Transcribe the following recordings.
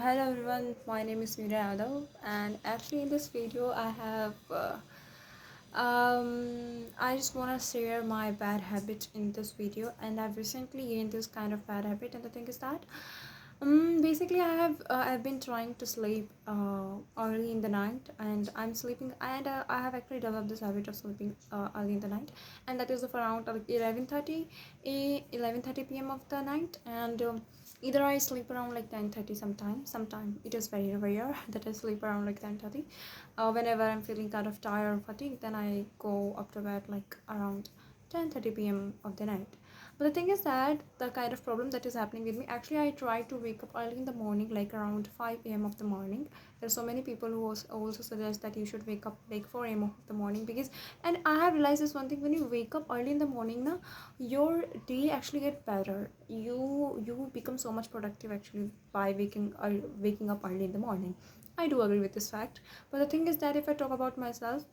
Hello everyone, my name is Meera Yadav, and actually in this video I just want to share my bad habit in this video, and I've recently gained this kind of bad habit. And the thing is that basically I've been trying to sleep early in the night, and I'm sleeping, and I have actually developed this habit of sleeping early in the night, and that is of around 11:30 p.m. of the night. And either I sleep around like 10:30 sometime it is very rare that I sleep around like 10:30. Whenever I'm feeling kind of tired or fatigued, then I go up to bed like around 10:30 p.m. of the night. But the thing is that the kind of problem that is happening with me, actually I try to wake up early in the morning, like around 5 a.m. of the morning. There's so many people who also suggest that you should wake up like 4 a.m. of the morning, because and I have realized this one thing: when you wake up early in the morning na, your day actually get better. You become so much productive actually by waking up early in the morning. I do agree with this fact. But the thing is that if I talk about myself,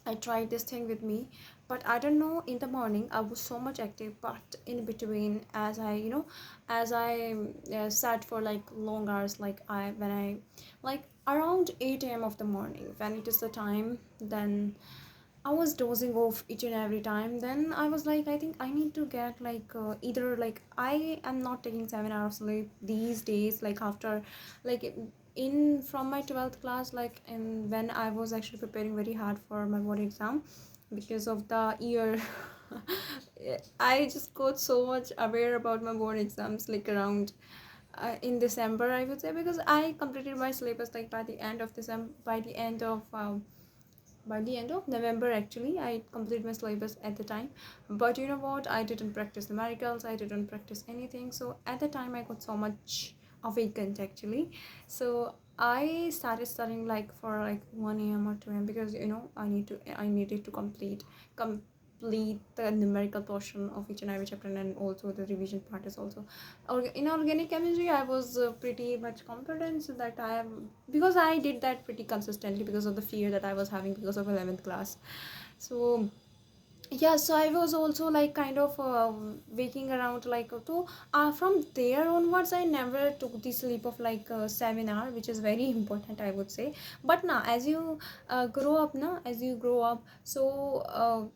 I tried this thing with me, but I don't know. In the morning, I was so much active, but in between, as I sat for like long hours, like when I like around 8 a.m. of the morning, when it is the time, then I was dozing off each and every time. Then I was like, I think I need to get like either like I am not taking 7 hours sleep these days. Like after, like in from my 12th class, like and when I was actually preparing very hard for my board exam, because of the year. I just got so much aware about my board exams like around in December, I would say, because I completed my syllabus like by the end of December, by the end of November. Actually, I completed my syllabus at the time. But you know what, I didn't practice numericals, I didn't practice anything. So at the time I got so much awakened actually. So I started studying like for like 1 a.m. or 2 a.m. because I needed to complete the numerical portion of each and every chapter, and also the revision part is also in organic chemistry. I was pretty much confident that I have, because I did that pretty consistently because of the fear that I was having because of 11th class. So yeah, so I was also like kind of waking around like from there onwards I never took the sleep of like 7 hour, which is very important, I would say. But now as you grow up, so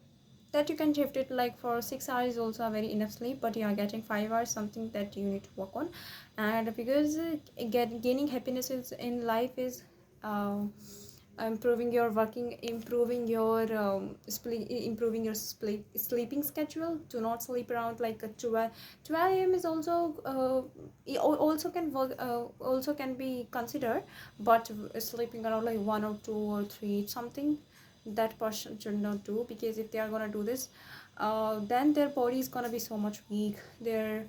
that you can shift it like for 6 hours is also a very enough sleep, but you are getting 5 hours, something that you need to work on. And because gaining happiness is in life is uh, improving your sleeping schedule. Do not sleep around like a 12 a.m is also also can work, also can be considered. But sleeping around like 1 or 2 or 3 something, that person should not do, because if they are gonna do this, then their body is gonna be so much weak. They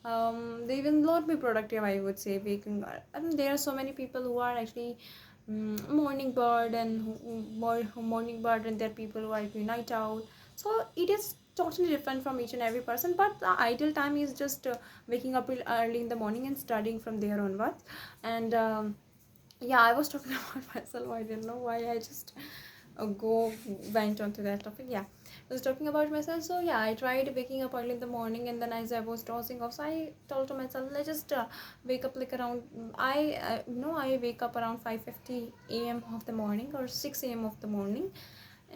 will not be productive, I would say. Waking there are so many people who are actually morning bird, and morning bird, and there are people who are actually night owl. So it is totally different from each and every person, but the ideal time is just waking up real early in the morning and studying from there onwards. And yeah, I was talking about myself. I didn't know why I just go went on to that topic. Yeah, I was talking about myself. So yeah, I tried waking up early in the morning, and then as I was dozing off, so I told to myself, let's just wake up like around I wake up around 5:50 a.m. of the morning or 6 a.m. of the morning,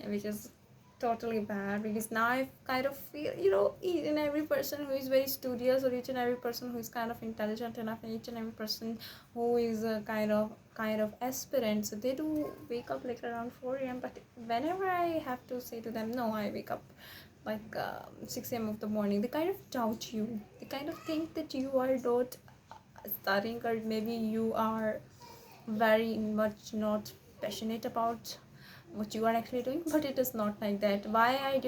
which is totally bad, because now I kind of feel, each and every person who is very studious, or each and every person who is kind of intelligent enough, and each and every person who is a kind of aspirant, so they do wake up like around 4 a.m. But whenever I have to say to them, no, I wake up like 6 a.m. of the morning, they kind of doubt you. They kind of think that you are not studying, or maybe you are very much not passionate about what you are actually doing. But it is not like that. I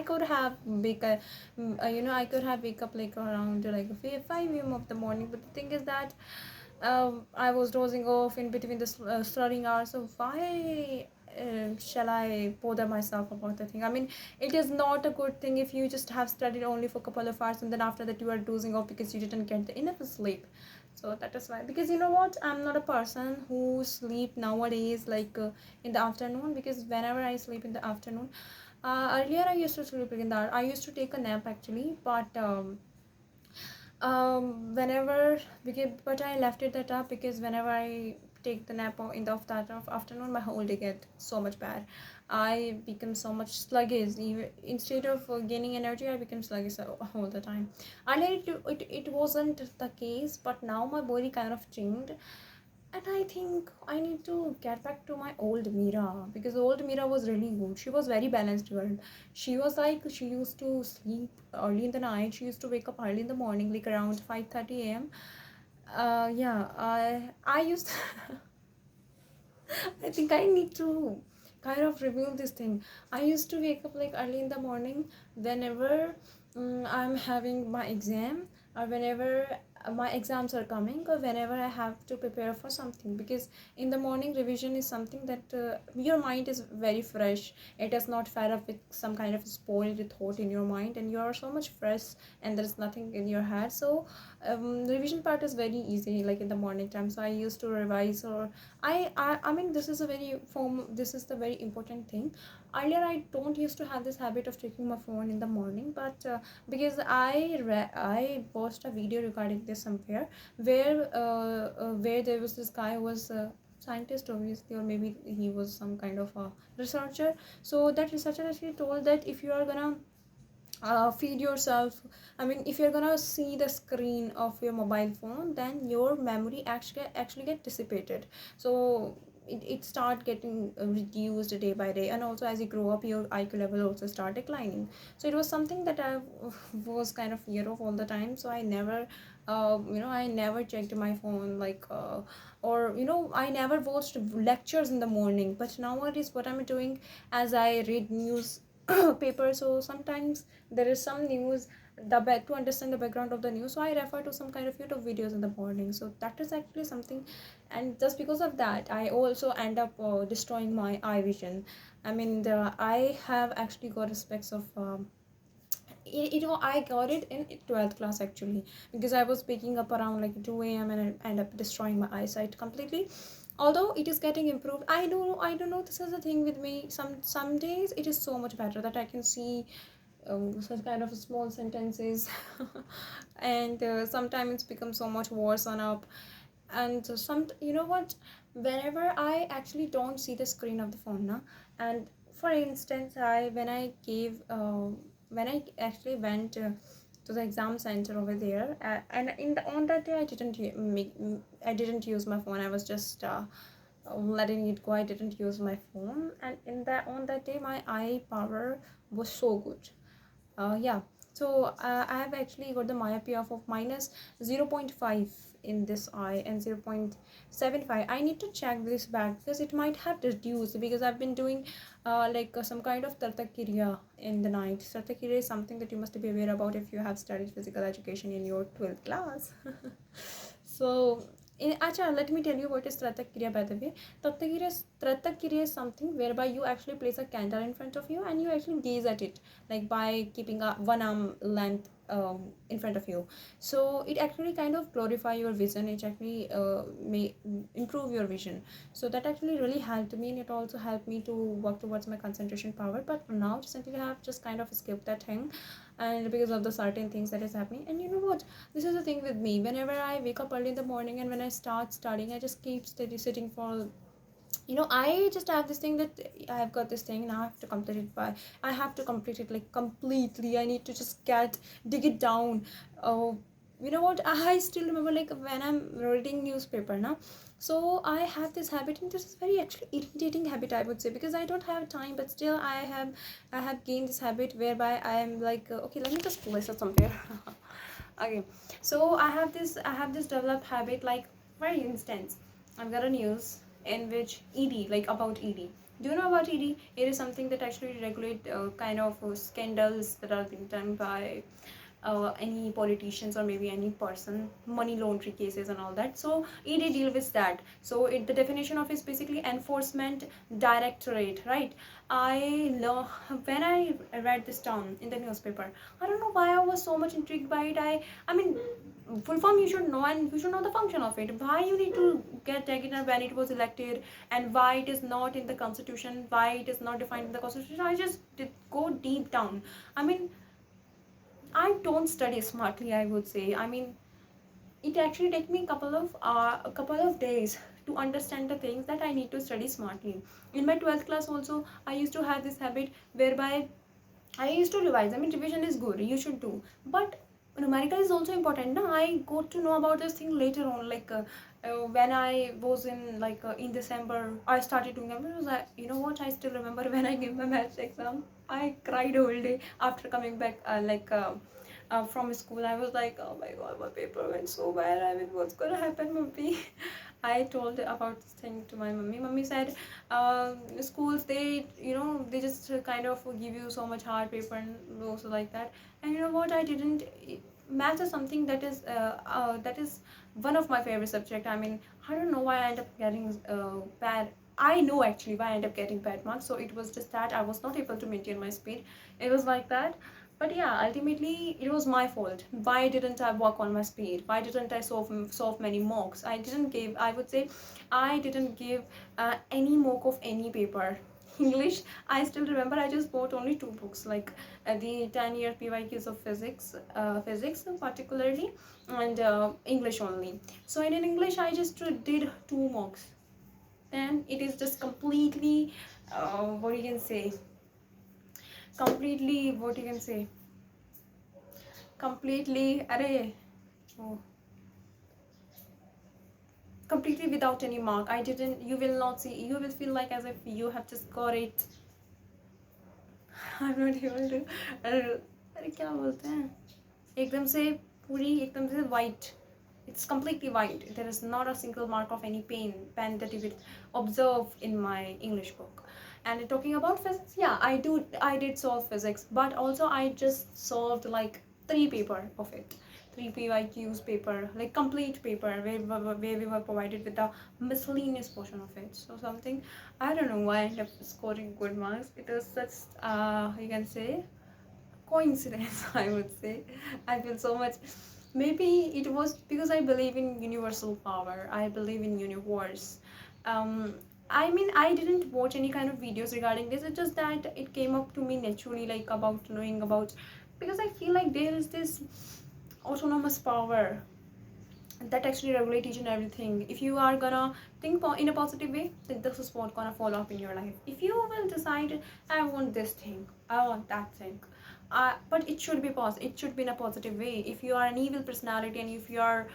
could have I could have wake up like around like 5 a.m. of the morning. But the thing is that I was dozing off in between the studying hours. So why shall I bother myself about the thing? I mean, it is not a good thing if you just have studied only for a couple of hours, and then after that you are dozing off because you didn't get the enough sleep. So that is why. Because you know what, I'm not a person who sleep nowadays like in the afternoon, because whenever I sleep in the afternoon, earlier I used to sleep in the I used to take a nap actually. But Whenever, because, but I left it that up because whenever I take the nap in the afternoon, my whole day get so much bad. I become so much sluggish. Even instead of gaining energy, I become sluggish all the time. Earlier, it wasn't the case, but now my body kind of changed, and I think I need to get back to my old Mira, because old Mira was really good. She was very balanced girl. She was like, she used to sleep early in the night. She used to wake up early in the morning, like around 5:30 a.m. Yeah, I used I think I need to kind of review this thing. I used to wake up like early in the morning whenever I'm having my exam, or whenever my exams are coming, or whenever I have to prepare for something, because in the morning revision is something that your mind is very fresh. It is not fed up with some kind of spoiled thought in your mind, and you are so much fresh, and there is nothing in your head. So revision part is very easy, like in the morning time. So I used to revise, or I mean, this is a very form, this is the very important thing. Earlier I don't used to have this habit of checking my phone in the morning, but because I watched a video regarding this somewhere, where there was this guy who was scientist obviously, or maybe he was some kind of a researcher. So that researcher actually told that if you are gonna feed yourself, I mean, if you're gonna see the screen of your mobile phone, then your memory actually get dissipated. So it start getting reduced day by day, and also as you grow up, your IQ level also start declining. So it was something that I was kind of fear of all the time. So I never I never checked my phone, like or I never watched lectures in the morning. But nowadays what I'm doing, as I read news paper, so sometimes there is some news, to understand the background of the news, so I refer to some kind of YouTube videos in the morning. So that is actually something, and just because of that I also end up destroying my eye vision. I mean, I have actually got aspects of I got it in 12th class actually, because I was waking up around like 2 a.m. and I end up destroying my eyesight completely. Although it is getting improved, I don't know, this is the thing with me. Some days it is so much better that I can see such kind of small sentences and sometimes it's become so much worse on up. And some, you know what, whenever I actually don't see the screen of the phone now, and for instance, when I actually went to the exam center over there, and on that day I didn't use my phone. I was just letting it go. I didn't use my phone, and on that day my eye power was so good. Yeah, so I have actually got the myopia of minus 0.5 in this eye, and 0.75. I need to check this back because it might have reduced, because I've been doing some kind of tartakiriya in the night. Tartakiriya is something that you must be aware about if you have studied physical education in your 12th class. So Acha, let me tell you what is Tratakirya, by the way. Tratakirya is something whereby you actually place a candle in front of you and you actually gaze at it, like by keeping a one arm length in front of you. So it actually kind of glorify your vision. It actually may improve your vision. So that actually really helped me, and it also helped me to work towards my concentration power. But now recently I have just kind of skipped that thing, and because of the certain things that is happening. And you know what, this is the thing with me. Whenever I wake up early in the morning and when I start studying, I just keep sitting for, I just have this thing that I have got this thing and I have to complete it like completely. I need to just dig it down. Oh, you know what, I still remember, like when I'm reading newspaper now, so I have this habit, and this is very actually irritating habit, I would say, because I don't have time, but still I have gained this habit whereby I am like okay, let me just place it somewhere. Okay, so I have this developed habit, like for instance, I've got a news in which ED, like about ED. Do you know about ED? It is something that actually regulate kind of scandals that are being done by any politicians or maybe any person, money laundering cases and all that. So ED deal with that. So the definition of is basically enforcement directorate, right? I love when I read this term in the newspaper. I don't know why I was so much intrigued by it. I mean, full form you should know, and you should know the function of it. Why you need to get taken when it was elected, and why it is not in the constitution, why it is not defined in the constitution. I just did go deep down. I mean, I don't study smartly, I would say. I mean, it actually take me a couple of days to understand the things that I need to study smartly. In my 12th class also, I used to have this habit whereby I used to revise. I mean, revision is good, you should do. But numerical is also important. No? I got to know about this thing later on. When I was in December, I started doing it. Because you know what? I still remember when I gave my maths exam. I cried all day after coming back. From school, I was like, oh my god, my paper went so bad. I mean, what's gonna happen, mummy? I told about this thing to my mummy. Mummy said, schools, they just kind of give you so much hard paper and also like that. And you know what? I didn't. Maths is something that is one of my favorite subject. I mean, I don't know why I end up getting bad. I know actually why I end up getting bad marks. So it was just that I was not able to maintain my speed. It was like that. But yeah, ultimately it was my fault. Why didn't I work on my speed? Why didn't I solve many mocks? I would say I didn't give any mock of any paper. English, I still remember I just bought only two books, like the 10-year PYQs of physics particularly, and English only. So in English, I just did two mocks. Then it is just completely, what you can say, completely, what you can say, completely, array, oh, completely without any mark. I didn't, you will not see, you will feel like as if you have just got it. I'm not able to, अरे क्या बोलते हैं, एकदम से पूरी एकदम से white. It's completely white. There is not a single mark of any pen that you will observe in my English book. And talking about physics, yeah, I did solve physics, but also I just solved like 3 paper of it. 3 PYQs paper, like complete paper, where we were provided with the miscellaneous portion of it. So something, I don't know why I ended up scoring good marks. It was such, you can say, coincidence. I would say I feel so much, maybe it was because I believe in universal power, I believe in universe. I mean, I didn't watch any kind of videos regarding this. It's just that it came up to me naturally, like about knowing about, because I feel like there is this autonomous power that actually regulate each and everything. If you are gonna think in a positive way, then this is what gonna follow up in your life. If you will decide, I want this thing, I want that thing, but it should be positive, it should be in a positive way. If you are an evil personality and if you are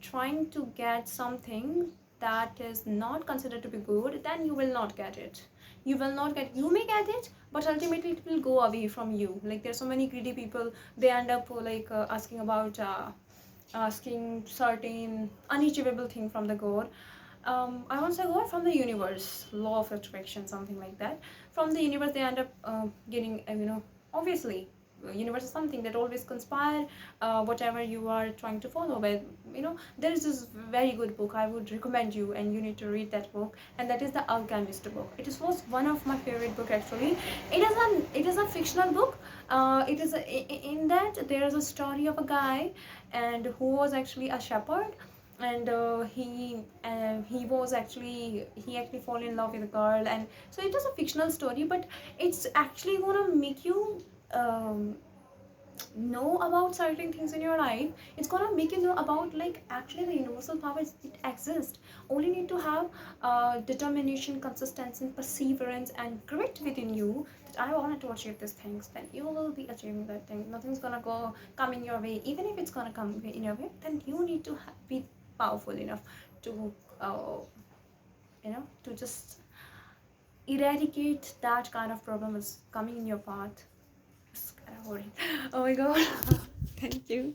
trying to get something that is not considered to be good, then you will not get it. You will not get, you may get it, but ultimately it will go away from you. Like there's so many greedy people, they end up asking certain unachievable thing from the god. I won't say god, from the universe, law of attraction, something like that. From the universe they end up getting, obviously universe is something that always conspire whatever you are trying to follow. But there is this very good book I would recommend you, and you need to read that book, and that is the Alchemist book. It was one of my favorite book actually. It is a fictional book. In that there is a story of a guy and who was actually a shepherd, and he actually fall in love with a girl. And so it is a fictional story, but it's actually gonna make you know about certain things in your life. It's gonna make you know about, like, actually the universal powers, it exists. Only need to have determination, consistency, perseverance, and grit within you, that I wanted to achieve these things. Then you will be achieving that thing. Nothing's gonna come in your way. Even if it's gonna come in your way, then you need to be powerful enough to to just eradicate that kind of problem is coming in your path. It's kind of boring. Oh my god. Thank you.